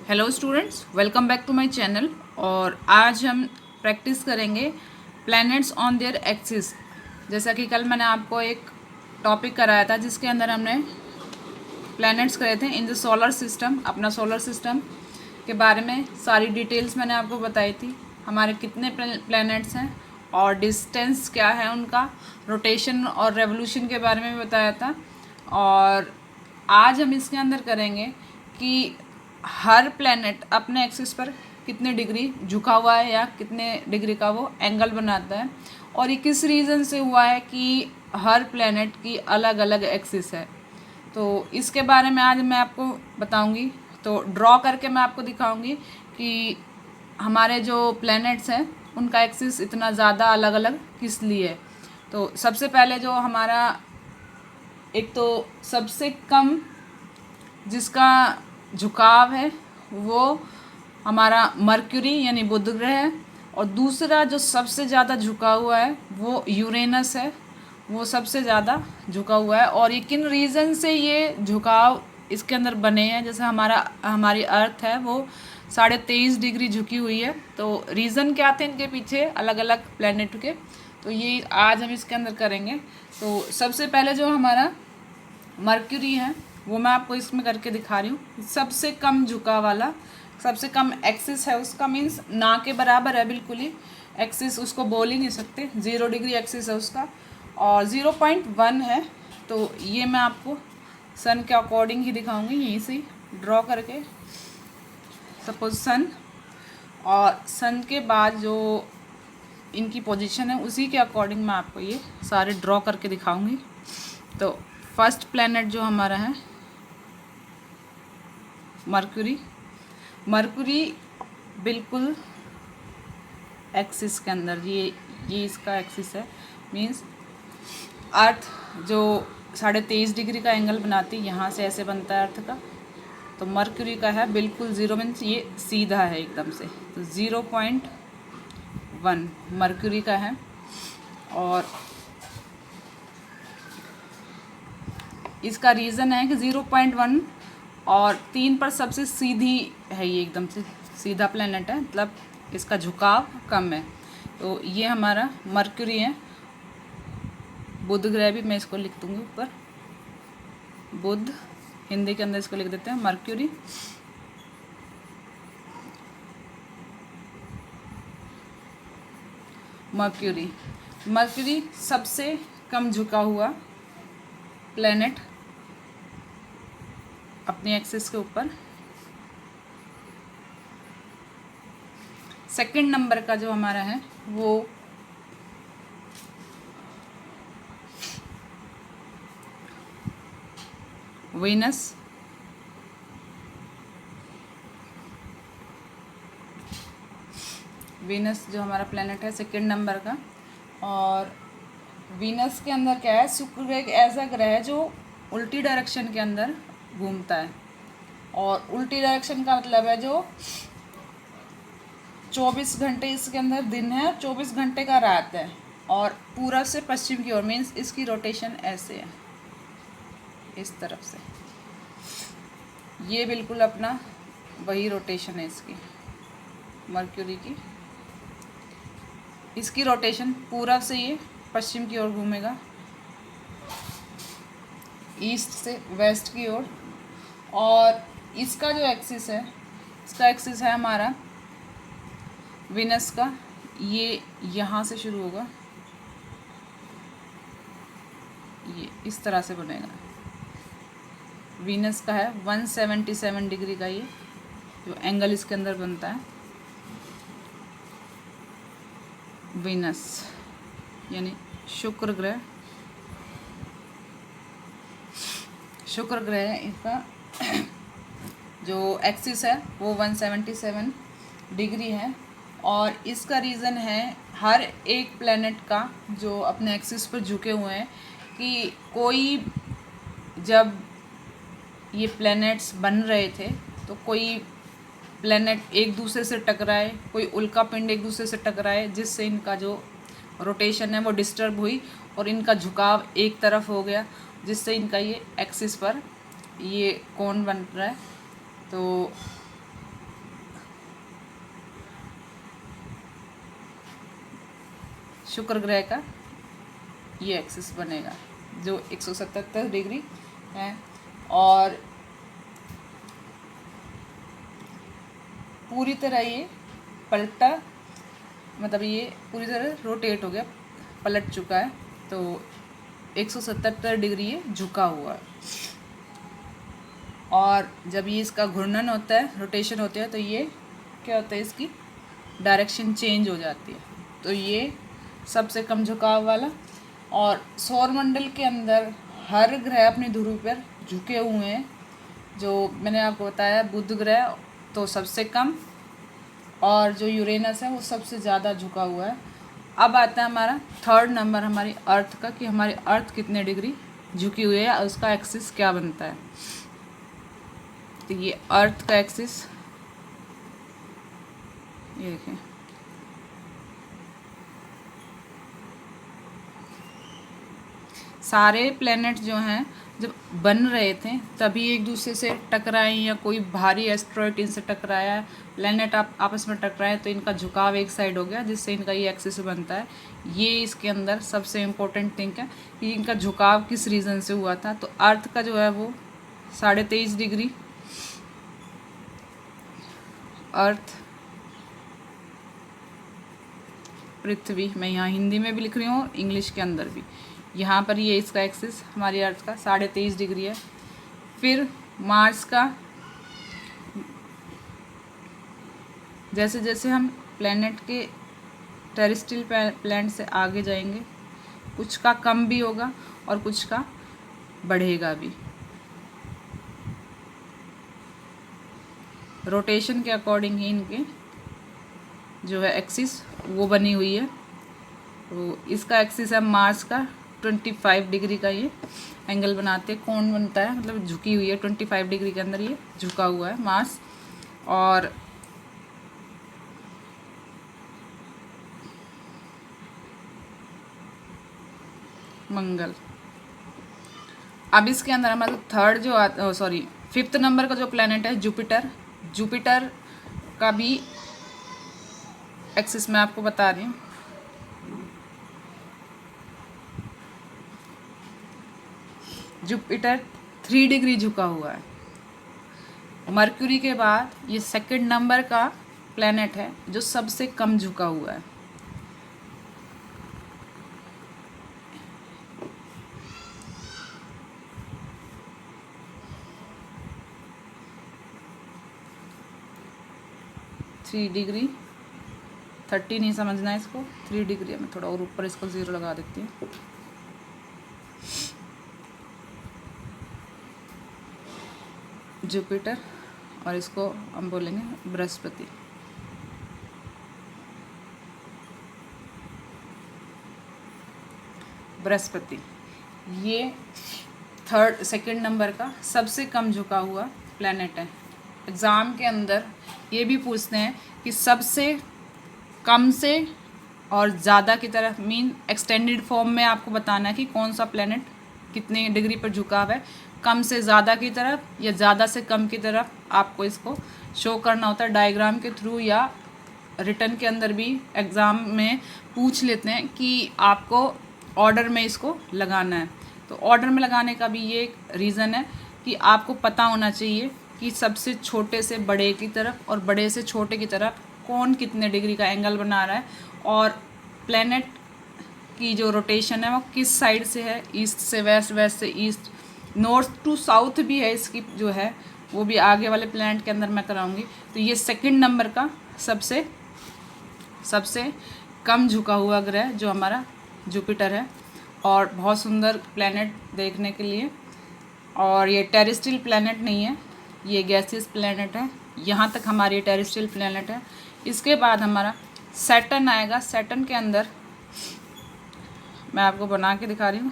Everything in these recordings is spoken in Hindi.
Hello students, welcome back to my channel. और आज हम प्रैक्टिस करेंगे प्लैनेट्स ऑन देयर एक्सिस। जैसा कि कल मैंने आपको एक टॉपिक कराया था जिसके अंदर हमने प्लैनेट्स करे थे इन द सोलर सिस्टम। अपना सोलर सिस्टम के बारे में सारी डिटेल्स मैंने आपको बताई थी। हमारे कितने प्लैनेट्स हैं और डिस्टेंस क्या है उनका, रोटेशन और रेवोल्यूशन के बारे में भी बताया था। और आज हम इसके अंदर करेंगे कि हर प्लैनेट अपने एक्सिस पर कितने डिग्री झुका हुआ है या कितने डिग्री का वो एंगल बनाता है, और ये किस रीज़न से हुआ है कि हर प्लैनेट की अलग अलग एक्सिस है। तो इसके बारे में आज मैं आपको बताऊंगी। तो ड्रॉ करके मैं आपको दिखाऊंगी कि हमारे जो प्लैनेट्स हैं उनका एक्सिस इतना ज़्यादा अलग अलग किस लिए है। तो सबसे पहले जो हमारा एक तो सबसे कम जिसका झुकाव है वो हमारा मरक्यूरी यानी बुध ग्रह है, और दूसरा जो सबसे ज़्यादा झुका हुआ है वो यूरेनस है, वो सबसे ज़्यादा झुका हुआ है। और ये किन रीज़न से ये झुकाव इसके अंदर बने हैं, जैसे हमारी अर्थ है वो 23.5 डिग्री झुकी हुई है। तो रीज़न क्या थे इनके पीछे अलग अलग प्लैनेट के, तो ये आज हम इसके अंदर करेंगे। तो सबसे पहले जो हमारा मरक्यूरी है वो मैं आपको इसमें करके दिखा रही हूँ। सबसे कम झुका वाला, सबसे कम एक्सिस है उसका, मीन्स ना के बराबर है बिल्कुल ही। एक्सिस उसको बोल ही नहीं सकते, 0 डिग्री एक्सिस है उसका और 0.1 है। तो ये मैं आपको सन के अकॉर्डिंग ही दिखाऊंगी, यहीं से ड्रॉ करके। सपोज सन, और सन के बाद जो इनकी पोजीशन है उसी के अकॉर्डिंग मैं आपको ये सारे ड्रॉ करके दिखाऊंगी। तो फर्स्ट प्लैनेट जो हमारा है मरक्यूरी। मरक्यूरी बिल्कुल एक्सिस के अंदर, ये इसका एक्सिस है, मींस अर्थ जो 23.5 डिग्री का एंगल बनाती है, यहाँ से ऐसे बनता है अर्थ का। तो मरक्यूरी का है बिल्कुल 0, मीन्स ये सीधा है एकदम से। तो 0.1 मरक्यूरी का है। और इसका रीज़न है कि 0.1 और 3 पर सबसे सीधी है, ये एकदम से सीधा प्लैनेट है, मतलब इसका झुकाव कम है। तो ये हमारा मरक्यूरी है। बुध ग्रह भी मैं इसको लिख दूँगी ऊपर, बुध हिंदी के अंदर इसको लिख देते हैं मरक्यूरी। मरक्यूरी मरक्यूरी सबसे कम झुका हुआ प्लैनेट अपनी एक्सिस के ऊपर। सेकंड नंबर का जो हमारा है वो वीनस। वीनस जो हमारा प्लैनेट है सेकंड नंबर का। और वीनस के अंदर क्या है, शुक्र एक ऐसा ग्रह है जो उल्टी डायरेक्शन के अंदर घूमता है। और उल्टी डायरेक्शन का मतलब है जो 24 घंटे इसके अंदर दिन है और 24 घंटे का रात है, और पूरब से पश्चिम की ओर, मीन्स इसकी रोटेशन ऐसे है, इस तरफ से। ये बिल्कुल अपना वही रोटेशन है इसकी, मरक्यूरी की। इसकी रोटेशन पूरब से ये पश्चिम की ओर घूमेगा, ईस्ट से वेस्ट की ओर। और इसका जो एक्सिस है, इसका एक्सिस है हमारा वीनस का, ये यहाँ से शुरू होगा, ये इस तरह से बनेगा। वीनस का है 177 डिग्री का, ये जो एंगल इसके अंदर बनता है। वीनस यानी शुक्र ग्रह, शुक्र ग्रह इसका जो एक्सिस है वो 177 डिग्री है। और इसका रीज़न है हर एक प्लैनेट का जो अपने एक्सिस पर झुके हुए हैं, कि कोई जब ये प्लैनेट्स बन रहे थे तो कोई प्लैनेट एक दूसरे से टकराए, कोई उल्का पिंड एक दूसरे से टकराए, जिससे इनका जो रोटेशन है वो डिस्टर्ब हुई और इनका झुकाव एक तरफ हो गया, जिससे इनका ये एक्सिस पर ये कोण बन रहा है। तो शुक्र ग्रह का ये एक्सिस बनेगा जो 177 डिग्री है। और पूरी तरह ये पलटा, मतलब ये पूरी तरह रोटेट हो गया, पलट चुका है। तो 177 डिग्री ये झुका हुआ है। और जब ये इसका घूर्णन होता है, रोटेशन होता है, तो ये क्या होता है, इसकी डायरेक्शन चेंज हो जाती है। तो ये सबसे कम झुकाव वाला। और सौरमंडल के अंदर हर ग्रह अपनी ध्रुव पर झुके हुए हैं। जो मैंने आपको बताया, बुध ग्रह तो सबसे कम, और जो यूरेनस है वो सबसे ज़्यादा झुका हुआ है। अब आता है हमारा थर्ड नंबर हमारी अर्थ का, कि हमारी अर्थ कितने डिग्री झुकी हुई है और उसका एक्सिस क्या बनता है। तो ये अर्थ का एक्सिस, ये देखें, सारे प्लैनेट जो हैं जब बन रहे थे तभी एक दूसरे से टकराए, या कोई भारी एस्ट्रॉयड इनसे टकराया, प्लैनेट आपस में टकराए, तो इनका झुकाव एक साइड हो गया, जिससे इनका ये एक्सिस बनता है। ये इसके अंदर सबसे इम्पोर्टेंट थिंग है कि इनका झुकाव किस रीज़न से हुआ था। तो अर्थ का जो है वो 23.5 डिग्री, अर्थ पृथ्वी, मैं यहाँ हिंदी में भी लिख रही हूँ, इंग्लिश के अंदर भी, यहाँ पर ये इसका एक्सिस हमारी अर्थ का 23.5 डिग्री है। फिर मार्स का, जैसे जैसे हम प्लैनेट के टेरेस्ट्रियल प्लैनेट से आगे जाएंगे, कुछ का कम भी होगा और कुछ का बढ़ेगा भी। रोटेशन के अकॉर्डिंग ही इनके जो है एक्सिस वो बनी हुई है। तो इसका एक्सिस है मार्स का 25 डिग्री का, ये एंगल बनाते, कोण बनता है, मतलब झुकी हुई है 25 डिग्री के अंदर ये झुका हुआ है मार्स। और मंगल, अब इसके अंदर हमारा थर्ड जो फिफ्थ नंबर का जो प्लैनेट है जुपिटर, जुपिटर का भी एक्सिस मैं आपको बता रही हूँ। जुपिटर 3 डिग्री झुका हुआ है। मरक्यूरी के बाद ये सेकंड नंबर का प्लैनेट है जो सबसे कम झुका हुआ है। थ्री डिग्री 30 नहीं समझना है इसको, 3 डिग्री में थोड़ा और ऊपर इसको 0 लगा देती हूँ। जुपिटर, और इसको हम बोलेंगे बृहस्पति। बृहस्पति ये सेकंड नंबर का सबसे कम झुका हुआ प्लैनेट है। एग्ज़ाम के अंदर ये भी पूछते हैं कि सबसे कम से और ज़्यादा की तरफ, मीन एक्सटेंडेड फॉर्म में आपको बताना है कि कौन सा प्लैनेट कितने डिग्री पर झुकाव है, कम से ज़्यादा की तरफ या ज़्यादा से कम की तरफ आपको इसको शो करना होता है डायग्राम के थ्रू, या रिटन के अंदर भी एग्ज़ाम में पूछ लेते हैं कि आपको ऑर्डर में इसको लगाना है। तो ऑर्डर में लगाने का भी ये एक रीज़न है कि आपको पता होना चाहिए कि सबसे छोटे से बड़े की तरफ और बड़े से छोटे की तरफ कौन कितने डिग्री का एंगल बना रहा है, और प्लैनेट की जो रोटेशन है वो किस साइड से है, ईस्ट से वेस्ट, वेस्ट से ईस्ट, नॉर्थ टू साउथ भी है इसकी जो है, वो भी आगे वाले प्लैनेट के अंदर मैं कराऊंगी। तो ये सेकंड नंबर का सबसे कम झुका हुआ ग्रह जो हमारा जुपिटर है, और बहुत सुंदर प्लैनेट देखने के लिए। और ये टेरेस्ट्रियल प्लैनेट नहीं है, ये गैसियस प्लैनेट है। यहाँ तक हमारी टेरेस्ट्रियल प्लैनेट है। इसके बाद हमारा सैटर्न आएगा। सैटर्न के अंदर मैं आपको बना के दिखा रही हूँ।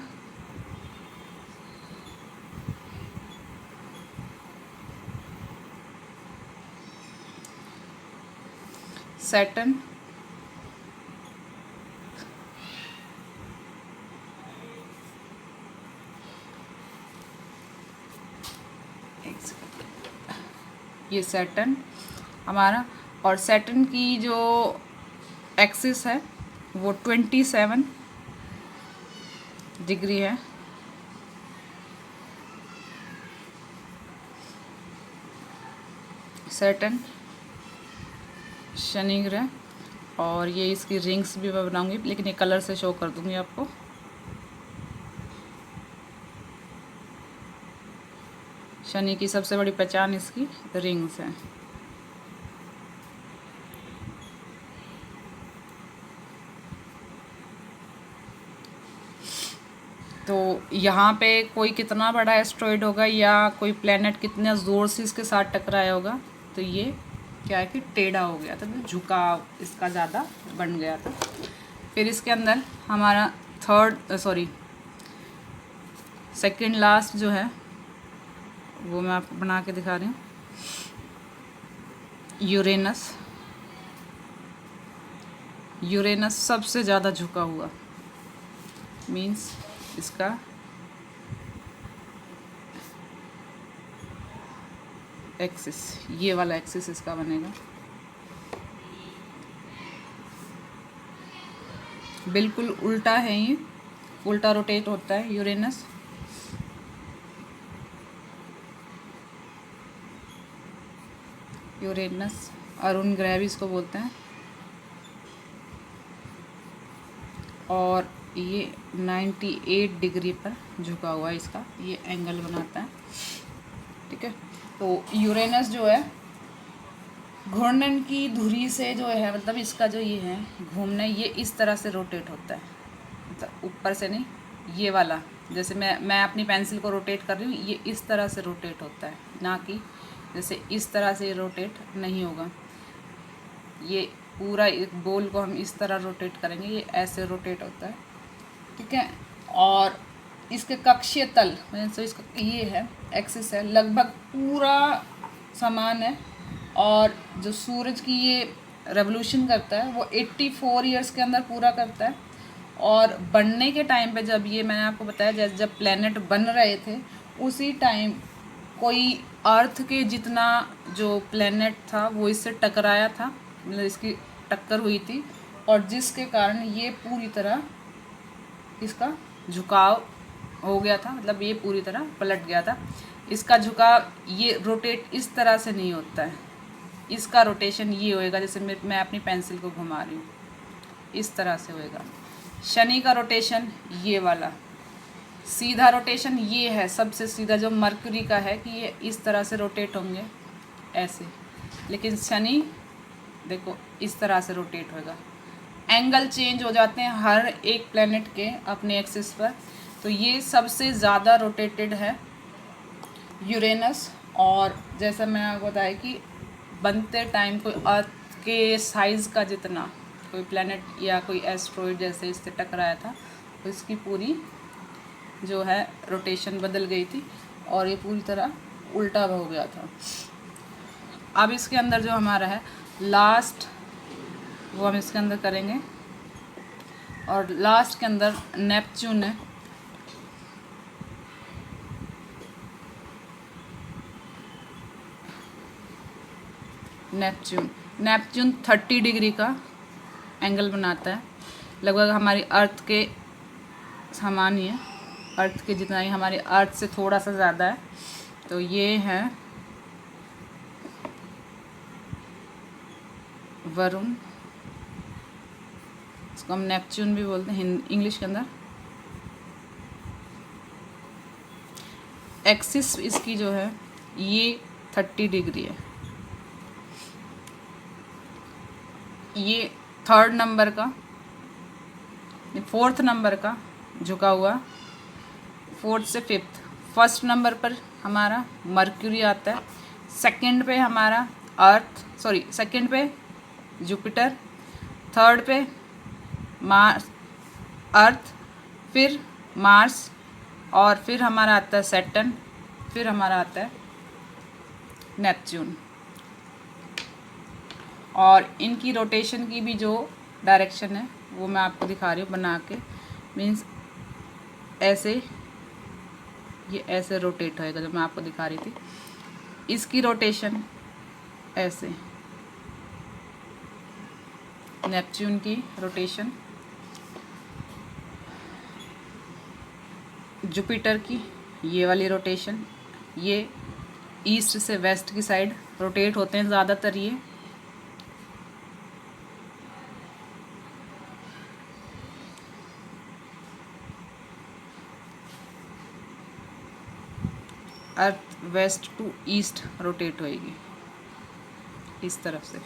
सैटर्न ये सैटर्न हमारा, और सैटर्न की जो एक्सिस है वो 27 डिग्री है। सैटर्न, शनि ग्रह, और ये इसकी रिंग्स भी मैं बनाऊंगी, लेकिन ये कलर से शो कर दूंगी आपको। शनि की सबसे बड़ी पहचान इसकी रिंग्स है। तो यहाँ पे कोई कितना बड़ा एस्ट्रॉइड होगा या कोई प्लेनेट कितने ज़ोर से इसके साथ टकराया होगा, तो ये क्या है कि टेढ़ा हो गया था, तो झुकाव इसका ज़्यादा बन गया था। फिर इसके अंदर हमारा सेकंड लास्ट जो है वो मैं आपको बना के दिखा रही हूँ। यूरेनस सबसे ज़्यादा झुका हुआ, मीन्स इसका एक्सिस, ये वाला एक्सिस इसका बनेगा। बिल्कुल उल्टा है, ये उल्टा रोटेट होता है यूरेनस। अरुण ग्रह भी इसको बोलते हैं। और ये 98 डिग्री पर झुका हुआ है, इसका ये एंगल बनाता है। ठीक है, तो यूरेनस जो है घूर्णन की धुरी से जो है, मतलब इसका जो ये है घूमना, ये इस तरह से रोटेट होता है, मतलब ऊपर से नहीं, ये वाला जैसे मैं अपनी पेंसिल को रोटेट कर रही हूँ, ये इस तरह से रोटेट होता है, ना कि जैसे इस तरह से रोटेट नहीं होगा। ये पूरा एक बॉल को हम इस तरह रोटेट करेंगे, ये ऐसे रोटेट होता है। ठीक है, और इसके कक्षीय तल तो इसका ये है एक्सिस है, लगभग पूरा समान है। और जो सूरज की ये रेवोल्यूशन करता है वो 84 ईयर्स के अंदर पूरा करता है। और बनने के टाइम पे, जब ये मैंने आपको बताया जैसे जब प्लेनेट बन रहे थे, उसी टाइम कोई अर्थ के जितना जो प्लेनेट था वो इससे टकराया था, मतलब इसकी टक्कर हुई थी, और जिसके कारण ये पूरी तरह इसका झुकाव हो गया था, मतलब ये पूरी तरह पलट गया था। इसका झुकाव ये रोटेट इस तरह से नहीं होता है, इसका रोटेशन ये होएगा, जैसे मैं अपनी पेंसिल को घुमा रही हूँ, इस तरह से होएगा। शनि का रोटेशन ये वाला सीधा रोटेशन ये है, सबसे सीधा जो मरकरी का है कि ये इस तरह से रोटेट होंगे ऐसे, लेकिन शनि देखो इस तरह से रोटेट होएगा। एंगल चेंज हो जाते हैं हर एक प्लेनेट के अपने एक्सिस पर। तो ये सबसे ज़्यादा रोटेटेड है यूरेनस। और जैसा मैं आपको बताया कि बनते टाइम कोई अर्थ के साइज़ का जितना कोई प्लेनेट या कोई एस्ट्रॉइड जैसे इससे टकराया था, तो इसकी पूरी जो है रोटेशन बदल गई थी और ये पूरी तरह उल्टा हो गया था। अब इसके अंदर जो हमारा है लास्ट, वो हम इसके अंदर करेंगे। और लास्ट के अंदर नेपच्यून है। नेपच्यून 30 डिग्री का एंगल बनाता है, लगभग हमारी अर्थ के समान ही है, अर्थ के जितना ही, हमारे अर्थ से थोड़ा सा ज़्यादा है। तो ये है वरुण, इसको हम नेपच्यून भी बोलते हैं इंग्लिश के अंदर। एक्सिस इसकी जो है ये 30 डिग्री है। ये 3rd नंबर का, 4th नंबर का झुका हुआ, 4th से 5th। 1st नंबर पर हमारा मर्क्यूरी आता है, 2nd पे हमारा सेकंड पे जुपिटर, 3rd पे अर्थ, फिर मार्स, और फिर हमारा आता है सैटर्न, फिर हमारा आता है नेपच्यून। और इनकी रोटेशन की भी जो डायरेक्शन है वो मैं आपको दिखा रही हूँ बना के, मीन्स ऐसे, ये ऐसे रोटेट होएगा जो मैं आपको दिखा रही थी। इसकी रोटेशन ऐसे, नेपच्यून की रोटेशन जुपिटर की ये वाली रोटेशन, ये ईस्ट से वेस्ट की साइड रोटेट होते हैं ज़्यादातर ये। अर्थ वेस्ट टू ईस्ट रोटेट होएगी इस तरफ से।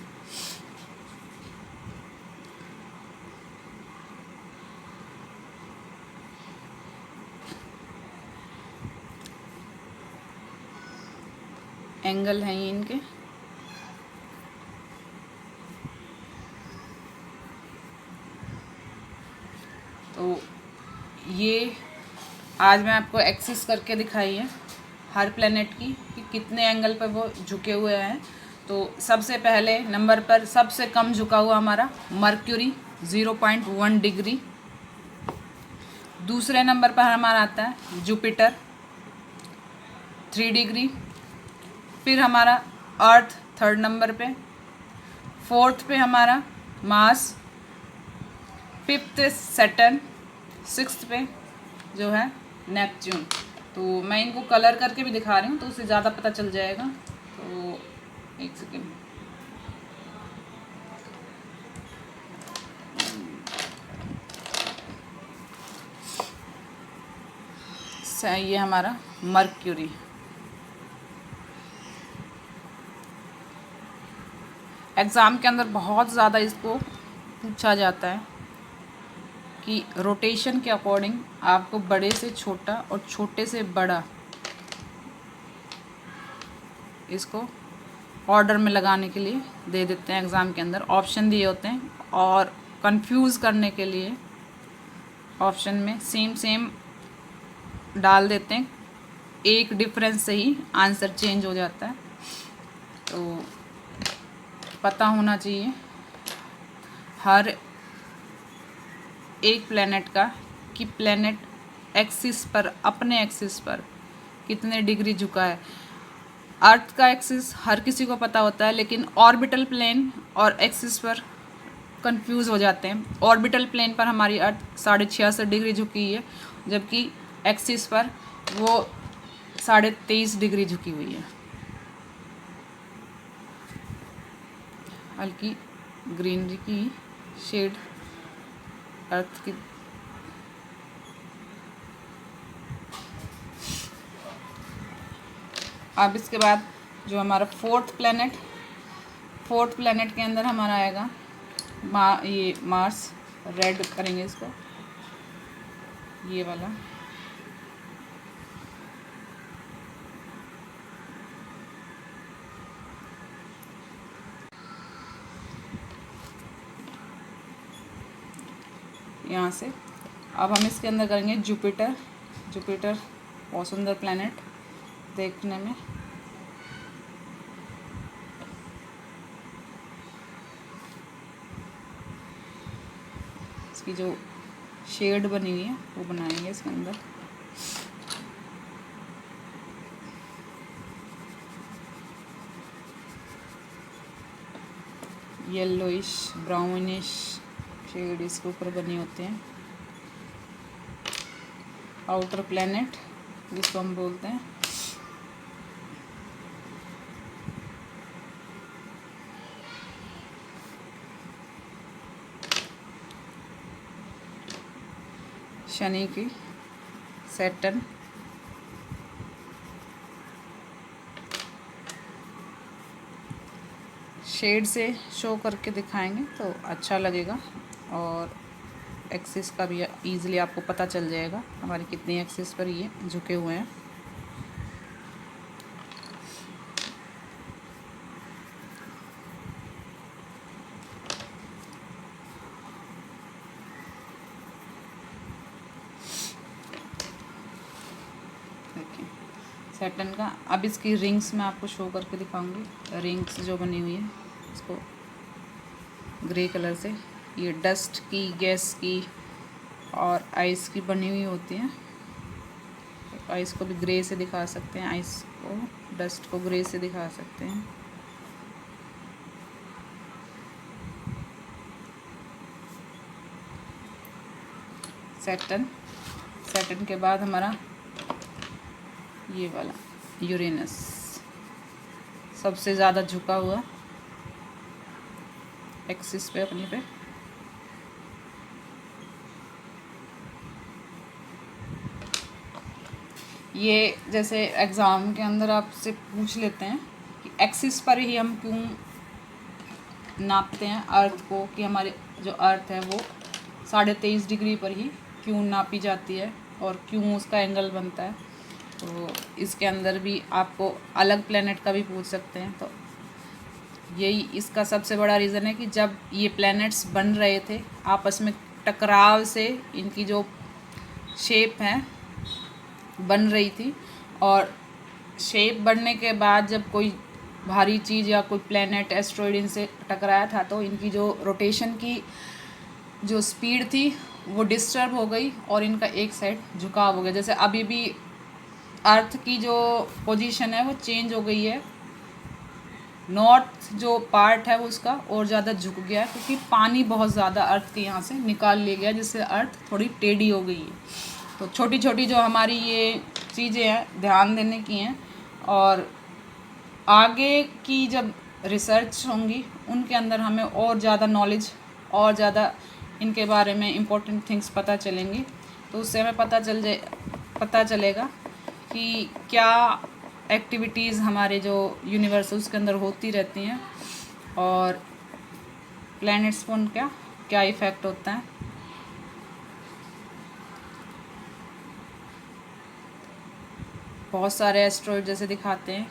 एंगल हैं ये इनके। तो ये आज मैं आपको एक्सिस करके दिखाई है हर प्लेनेट की कि कितने एंगल पर वो झुके हुए हैं। तो सबसे पहले नंबर पर सबसे कम झुका हुआ हमारा मर्क्यूरी 0.1 डिग्री। दूसरे नंबर पर हमारा आता है जुपिटर 3 डिग्री। फिर हमारा अर्थ थर्ड नंबर पे, फोर्थ पे हमारा मार्स, फिफ्थ सैटर्न, सिक्स्थ पे जो है नेपच्यून। तो मैं इनको कलर करके भी दिखा रही हूँ तो उससे ज़्यादा पता चल जाएगा। तो एक सेकेंड, ये हमारा मर्क्यूरी। एग्ज़ाम के अंदर बहुत ज़्यादा इसको पूछा जाता है कि रोटेशन के अकॉर्डिंग आपको बड़े से छोटा और छोटे से बड़ा इसको ऑर्डर में लगाने के लिए दे देते हैं। एग्ज़ाम के अंदर ऑप्शन दिए होते हैं और कंफ्यूज करने के लिए ऑप्शन में सेम डाल देते हैं, एक डिफरेंस से ही आंसर चेंज हो जाता है। तो पता होना चाहिए हर एक प्लेनेट का कि प्लेनेट एक्सिस पर, अपने एक्सिस पर कितने डिग्री झुका है। अर्थ का एक्सिस हर किसी को पता होता है, लेकिन ऑर्बिटल प्लेन और एक्सिस पर कंफ्यूज हो जाते हैं। ऑर्बिटल प्लेन पर हमारी अर्थ 66.5 डिग्री झुकी है, जबकि एक्सिस पर वो 23.5 डिग्री झुकी हुई है। हल्की ग्रीनरी की शेड अर्थ की। अब इसके बाद जो हमारा फोर्थ प्लेनेट के अंदर हमारा आएगा ये मार्स। रेड करेंगे इसको, ये वाला। यहाँ से अब हम इसके अंदर करेंगे जुपिटर। बहुत सुंदर प्लेनेट देखने में। इसकी जो शेड बनी हुई है वो बनाएंगे इसके अंदर। येलोइश ब्राउनिश शेड इसके ऊपर बने होते हैं। आउटर प्लेनेट जिसको हम बोलते हैं। शनि की सैटर्न। शेड से शो करके दिखाएंगे तो अच्छा लगेगा और एक्सिस का भी ईज़िली आपको पता चल जाएगा हमारी कितनी एक्सिस पर ये झुके हुए हैं। देखिए सैटर्न का। अब इसकी रिंग्स मैं आपको शो करके दिखाऊंगी। रिंग्स जो बनी हुई है इसको ग्रे कलर से, ये डस्ट की, गैस की और आइस की बनी हुई होती हैं। तो आइस को भी ग्रे से दिखा सकते हैं, आइस को, डस्ट को ग्रे से दिखा सकते हैं। सैटर्न के बाद हमारा ये वाला यूरेनस सबसे ज़्यादा झुका हुआ एक्सिस पे अपनी पे। ये जैसे एग्ज़ाम के अंदर आपसे पूछ लेते हैं कि एक्सिस पर ही हम क्यों नापते हैं अर्थ को, कि हमारे जो अर्थ है वो 23.5 डिग्री पर ही क्यों नापी जाती है और क्यों उसका एंगल बनता है। तो इसके अंदर भी आपको अलग प्लैनेट का भी पूछ सकते हैं। तो यही इसका सबसे बड़ा रीज़न है कि जब ये प्लैनेट्स बन रहे थे आपस में टकराव से इनकी जो शेप है बन रही थी, और शेप बनने के बाद जब कोई भारी चीज़ या कोई प्लैनेट एस्ट्रॉयड इनसे टकराया था तो इनकी जो रोटेशन की जो स्पीड थी वो डिस्टर्ब हो गई और इनका एक साइड झुकाव हो गया। जैसे अभी भी अर्थ की जो पोजीशन है वो चेंज हो गई है, नॉर्थ जो पार्ट है वो उसका और ज़्यादा झुक गया है क्योंकि पानी बहुत ज़्यादा अर्थ के यहाँ से निकाल लिया गया, जिससे अर्थ थोड़ी टेढ़ी हो गई है। तो छोटी छोटी जो हमारी ये चीज़ें हैं ध्यान देने की हैं, और आगे की जब रिसर्च होंगी उनके अंदर हमें और ज़्यादा नॉलेज और ज़्यादा इनके बारे में इम्पोर्टेंट थिंग्स पता चलेंगी। तो उससे हमें पता चलेगा कि क्या एक्टिविटीज़ हमारे जो यूनिवर्स उसके अंदर होती रहती हैं और प्लैनेट्स पर उनका क्या इफ़ेक्ट होता है। बहुत सारे एस्ट्रॉयड जैसे दिखाते हैं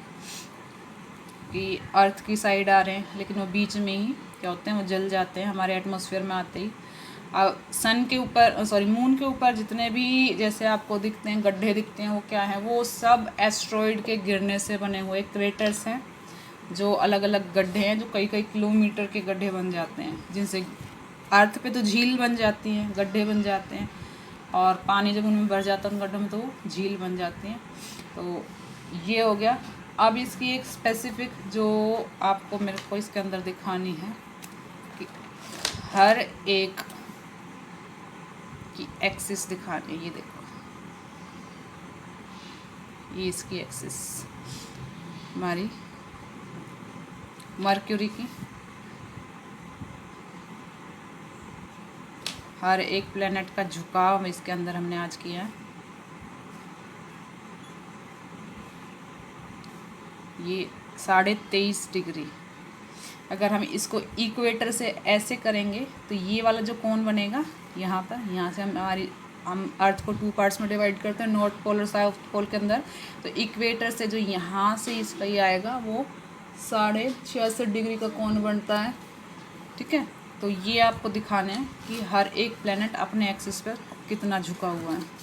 कि अर्थ की साइड आ रहे हैं, लेकिन वो बीच में ही क्या होते हैं, वो जल जाते हैं हमारे एटमॉस्फेयर में आते ही। सन के ऊपर मून के ऊपर जितने भी जैसे आपको दिखते हैं गड्ढे दिखते हैं वो क्या है, वो सब एस्ट्रॉयड के गिरने से बने हुए क्रेटर्स हैं, जो अलग अलग गड्ढे हैं, जो कई कई किलोमीटर के गड्ढे बन जाते हैं, जिनसे अर्थ पे तो झील बन जाती हैं, गड्ढे बन जाते हैं, और पानी जब उनमें भर जाता है उन गड्ढों में तो वो झील बन जाती हैं। तो ये हो गया। अब इसकी एक स्पेसिफिक जो आपको मेरे को इसके अंदर दिखानी है कि हर एक की एक्सिस दिखानी है। ये देखो, ये इसकी एक्सिस हमारी मर्क्यूरी की, हर एक प्लेनेट का झुकाव इसके अंदर हमने आज किया है। ये 23.5 डिग्री। अगर हम इसको इक्वेटर से ऐसे करेंगे तो ये वाला जो कोण बनेगा यहाँ पर, यहाँ से हम अर्थ को 2 पार्ट्स में डिवाइड करते हैं, नॉर्थ पोल और साउथ पोल के अंदर। तो इक्वेटर से जो यहाँ से इसका ये आएगा वो 66.5 डिग्री का कोण बनता है। ठीक है, तो ये आपको दिखाना है कि हर एक प्लेनेट अपने एक्सिस पर कितना झुका हुआ है।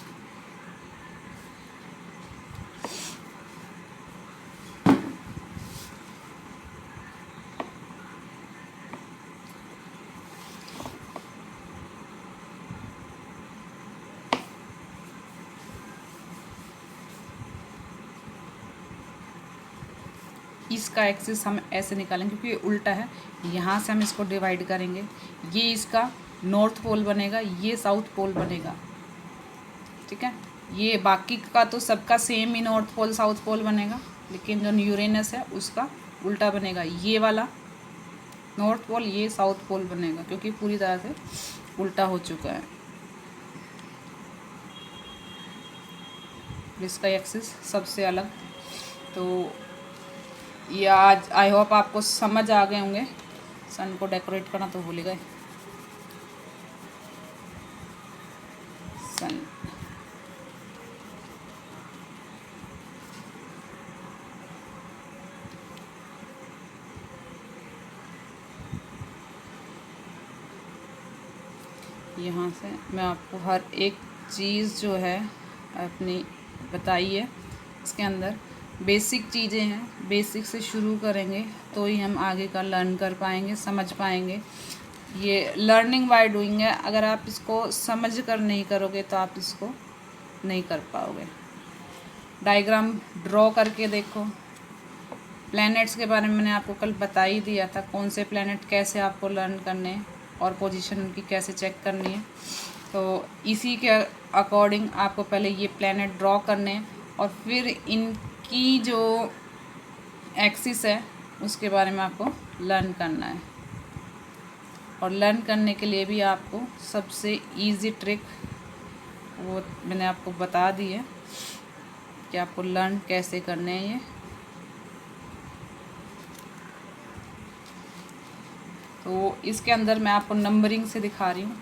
इसका एक्सिस हम ऐसे निकालेंगे क्योंकि ये उल्टा है, यहाँ से हम इसको डिवाइड करेंगे, ये इसका नॉर्थ पोल बनेगा, ये साउथ पोल बनेगा। ठीक है, ये बाकी का तो सबका सेम ही नॉर्थ पोल साउथ पोल बनेगा, लेकिन जो यूरेनस है उसका उल्टा बनेगा, ये वाला नॉर्थ पोल ये साउथ पोल बनेगा, क्योंकि पूरी तरह से उल्टा हो चुका है। इसका एक्सिस सबसे अलग। तो ये आज आई होप आपको समझ आ गए होंगे। सन को डेकोरेट करना तो भूल गए। सन यहाँ से मैं आपको हर एक चीज़ जो है अपनी बताई है। इसके अंदर बेसिक चीज़ें हैं, बेसिक से शुरू करेंगे तो ही हम आगे का लर्न कर पाएंगे, समझ पाएंगे। ये लर्निंग बाय डूइंग है, अगर आप इसको समझ कर नहीं करोगे तो आप इसको नहीं कर पाओगे। डायग्राम ड्रॉ करके देखो। प्लैनेट्स के बारे में मैंने आपको कल बता ही दिया था, कौन से प्लैनेट कैसे आपको लर्न करने और पोजीशन उनकी कैसे चेक करनी है। तो इसी के अकॉर्डिंग आपको पहले ये प्लैनेट ड्रॉ करने हैं और फिर इनकी जो एक्सिस है उसके बारे में आपको लर्न करना है। और लर्न करने के लिए भी आपको सबसे इजी ट्रिक वो मैंने आपको बता दी है कि आपको लर्न कैसे करने हैं ये। तो इसके अंदर मैं आपको नंबरिंग से दिखा रही हूँ।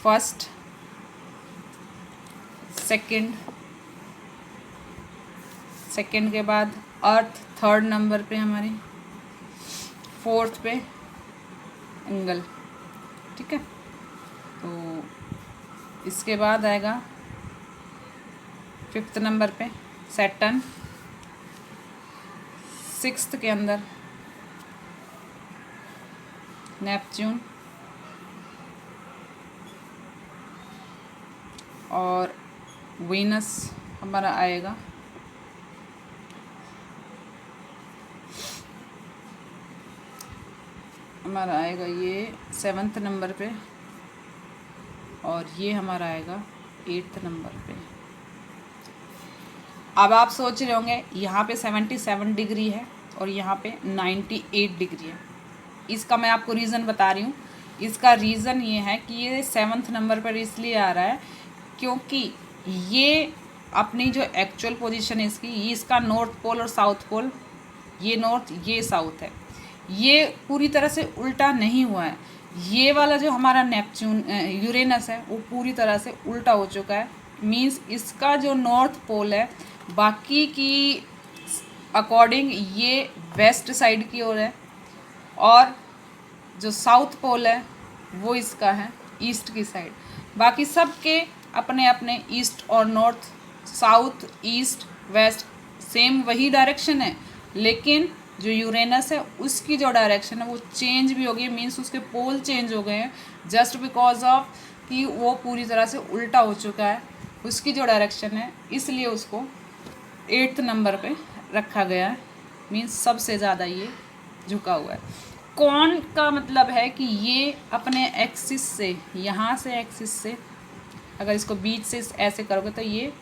फर्स्ट, सेकंड के बाद अर्थ थर्ड नंबर पे हमारी, फोर्थ पे एंगल, ठीक है। तो इसके बाद आएगा फिफ्थ नंबर पे सैटर्न, सिक्स्थ के अंदर नेपच्यून और वीनस हमारा आएगा ये सेवन्थ नंबर पे और ये हमारा आएगा एट्थ नंबर पे। अब आप सोच रहे होंगे यहाँ पे 77 डिग्री है और यहाँ पे 98 डिग्री है। इसका मैं आपको रीज़न बता रही हूँ। इसका रीज़न ये है कि ये सेवन्थ नंबर पर इसलिए आ रहा है क्योंकि ये अपनी जो एक्चुअल पोजीशन है इसका नॉर्थ पोल और साउथ पोल, ये नॉर्थ ये साउथ है, ये पूरी तरह से उल्टा नहीं हुआ है। ये वाला जो हमारा नेपच्यून यूरेनस है वो पूरी तरह से उल्टा हो चुका है। मींस इसका जो नॉर्थ पोल है बाकी की अकॉर्डिंग ये वेस्ट साइड की ओर है और जो साउथ पोल है वो इसका है ईस्ट की साइड। बाकी सब के अपने अपने ईस्ट और north, south, east, west same वही डायरेक्शन है, लेकिन जो यूरेनस है उसकी जो डायरेक्शन है वो चेंज भी हो गई। मीन्स उसके पोल चेंज हो गए हैं जस्ट बिकॉज ऑफ कि वो पूरी तरह से उल्टा हो चुका है उसकी जो डायरेक्शन है, इसलिए उसको एट्थ नंबर पे रखा गया है। मीन्स सबसे ज़्यादा ये झुका हुआ है। कौन का मतलब है कि ये अपने एक्सिस से, यहाँ से एक्सिस से अगर इसको बीच से ऐसे करोगे तो ये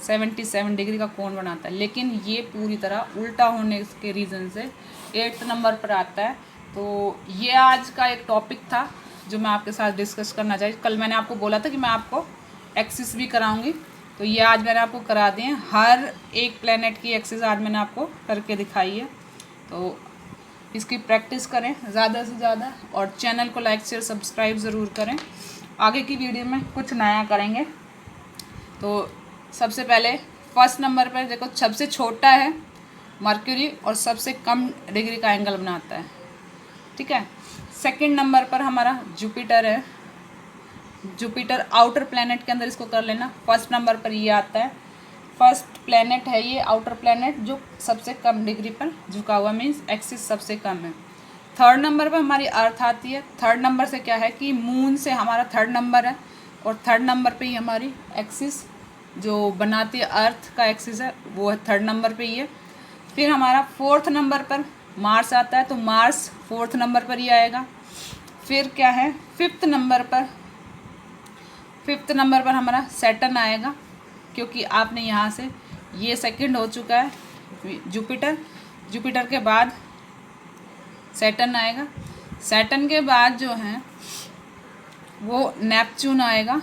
77 डिग्री का कोण बनाता है, लेकिन ये पूरी तरह उल्टा होने के रीज़न से एट्थ नंबर पर आता है। तो ये आज का एक टॉपिक था जो मैं आपके साथ डिस्कस करना चाहिए। कल मैंने आपको बोला था कि मैं आपको एक्सिस भी कराऊंगी, तो ये आज मैंने आपको करा दिए। हर एक प्लेनेट की एक्सिस आज मैंने आपको करके दिखाई है। तो इसकी प्रैक्टिस करें ज़्यादा से ज़्यादा और चैनल को लाइक शेयर सब्सक्राइब ज़रूर करें। आगे की वीडियो में कुछ नया करेंगे। तो सबसे पहले फर्स्ट नंबर पर देखो, सबसे छोटा है मर्क्यूरी और सबसे कम डिग्री का एंगल बनाता है, ठीक है। सेकंड नंबर पर हमारा जुपिटर है। जुपिटर आउटर प्लैनेट के अंदर इसको कर लेना। फर्स्ट नंबर पर ये आता है, फर्स्ट प्लैनेट है ये आउटर प्लैनेट जो सबसे कम डिग्री पर झुका हुआ, मीन्स एक्सिस सबसे कम है। थर्ड नंबर पर हमारी अर्थ आती है। थर्ड नंबर से क्या है कि मून से हमारा थर्ड नंबर है और थर्ड नंबर पे ही हमारी एक्सिस जो बनाती है अर्थ का एक्सिस है वो थर्ड नंबर पे ही है। फिर हमारा फोर्थ नंबर पर मार्स आता है, तो मार्स फोर्थ नंबर पर ही आएगा। फिर क्या है फिफ्थ नंबर पर हमारा सैटर्न आएगा, क्योंकि आपने यहाँ से ये सेकंड हो चुका है जुपिटर के बाद सैटर्न आएगा। सैटर्न के बाद जो है वो नेपच्यून आएगा,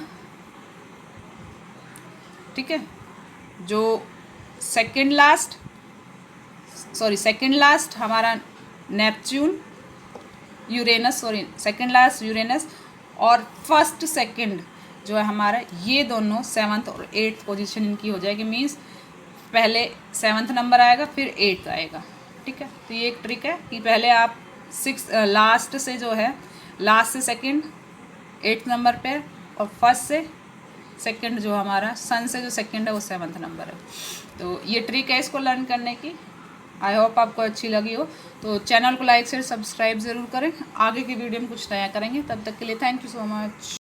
ठीक है। जो सेकंड लास्ट हमारा नेपच्यून, सेकंड लास्ट यूरेनस और फर्स्ट सेकंड जो है हमारा, ये दोनों सेवन्थ और एट्थ पोजीशन इनकी हो जाएगी। मीन्स पहले सेवन्थ नंबर आएगा फिर एट्थ आएगा, ठीक है। तो ये एक ट्रिक है कि पहले आप लास्ट से सेकंड एट्थ नंबर पे और फर्स्ट से सेकंड जो हमारा सन से जो सेकंड है वो सेवन्थ नंबर है। तो ये ट्रिक है इसको लर्न करने की। आई होप आपको अच्छी लगी हो। तो चैनल को लाइक शेयर सब्सक्राइब ज़रूर करें। आगे की वीडियो में कुछ नया करेंगे। तब तक के लिए थैंक यू सो मच।